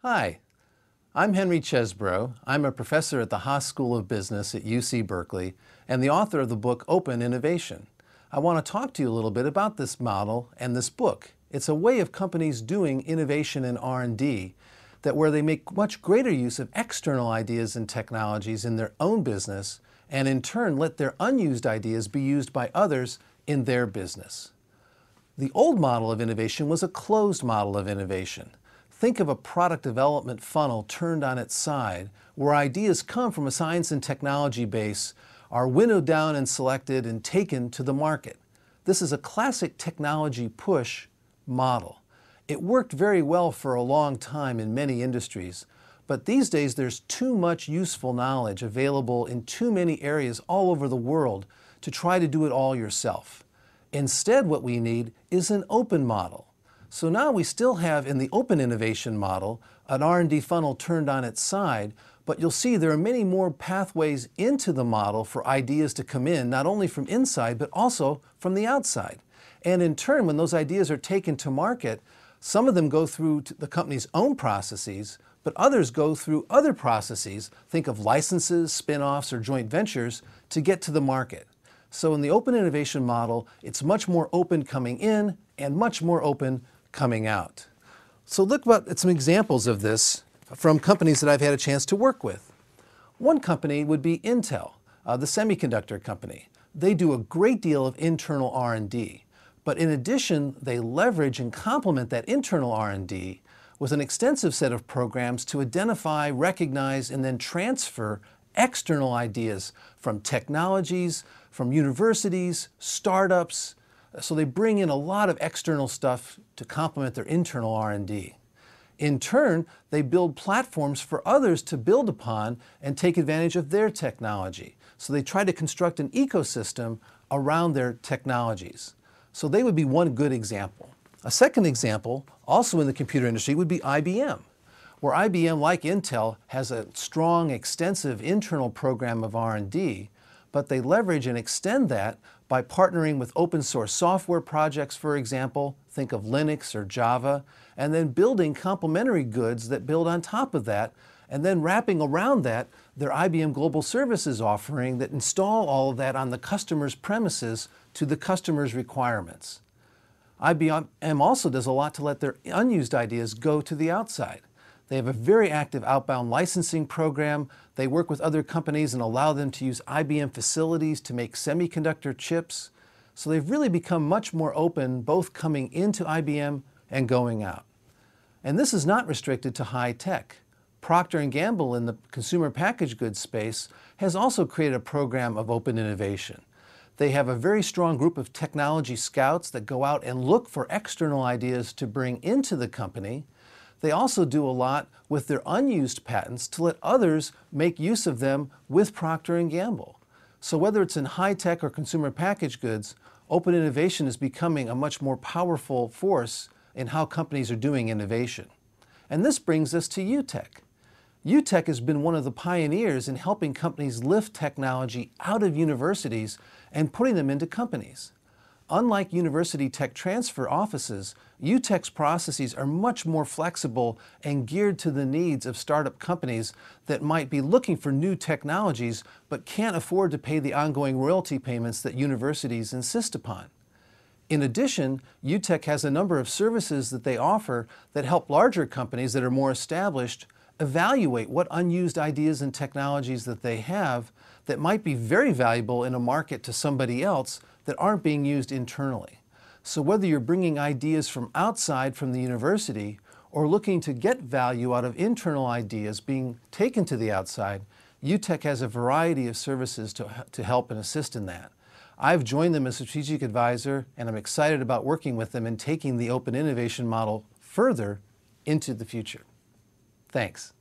Hi, I'm Henry Chesbrough. I'm a professor at the Haas School of Business at UC Berkeley and the author of the book Open Innovation. I want to talk to you a little bit about this model and this book. It's a way of companies doing innovation and R&D where they make much greater use of external ideas and technologies in their own business and in turn let their unused ideas be used by others in their business. The old model of innovation was a closed model of innovation. Think of a product development funnel turned on its side, where ideas come from a science and technology base, are winnowed down and selected and taken to the market. This is a classic technology push model. It worked very well for a long time in many industries, but these days there's too much useful knowledge available in too many areas all over the world to try to do it all yourself. Instead, what we need is an open model. So now we still have in the open innovation model an R&D funnel turned on its side, but you'll see there are many more pathways into the model for ideas to come in, not only from inside, but also from the outside. And in turn, when those ideas are taken to market, some of them go through the company's own processes, but others go through other processes, think of licenses, spin-offs, or joint ventures, to get to the market. So in the open innovation model, it's much more open coming in and much more open coming out. So look at some examples of this from companies that I've had a chance to work with. One company would be Intel, the semiconductor company. They do a great deal of internal R&D, but in addition, they leverage and complement that internal R&D with an extensive set of programs to identify, recognize, and then transfer external ideas from technologies, from universities, startups. So they bring in a lot of external stuff to complement their internal R&D. In turn, they build platforms for others to build upon and take advantage of their technology. So they try to construct an ecosystem around their technologies. So they would be one good example. A second example, also in the computer industry, would be IBM, where IBM, like Intel, has a strong, extensive internal program of R&D, but they leverage and extend that by partnering with open source software projects, for example, think of Linux or Java, and then building complementary goods that build on top of that, and then wrapping around that their IBM Global Services offering that install all of that on the customer's premises to the customer's requirements. IBM also does a lot to let their unused ideas go to the outside. They have a very active outbound licensing program. They work with other companies and allow them to use IBM facilities to make semiconductor chips. So they've really become much more open, both coming into IBM and going out. And this is not restricted to high tech. Procter & Gamble in the consumer packaged goods space has also created a program of open innovation. They have a very strong group of technology scouts that go out and look for external ideas to bring into the company. They also do a lot with their unused patents to let others make use of them with Procter & Gamble. So whether it's in high-tech or consumer packaged goods, open innovation is becoming a much more powerful force in how companies are doing innovation. And this brings us to UTech. UTech has been one of the pioneers in helping companies lift technology out of universities and putting them into companies. Unlike university tech transfer offices, UTech's processes are much more flexible and geared to the needs of startup companies that might be looking for new technologies but can't afford to pay the ongoing royalty payments that universities insist upon. In addition, UTech has a number of services that they offer that help larger companies that are more established evaluate what unused ideas and technologies that they have that might be very valuable in a market to somebody else that aren't being used internally. So whether you're bringing ideas from outside from the university or looking to get value out of internal ideas being taken to the outside, UTech has a variety of services to help and assist in that. I've joined them as a strategic advisor, and I'm excited about working with them and taking the open innovation model further into the future. Thanks.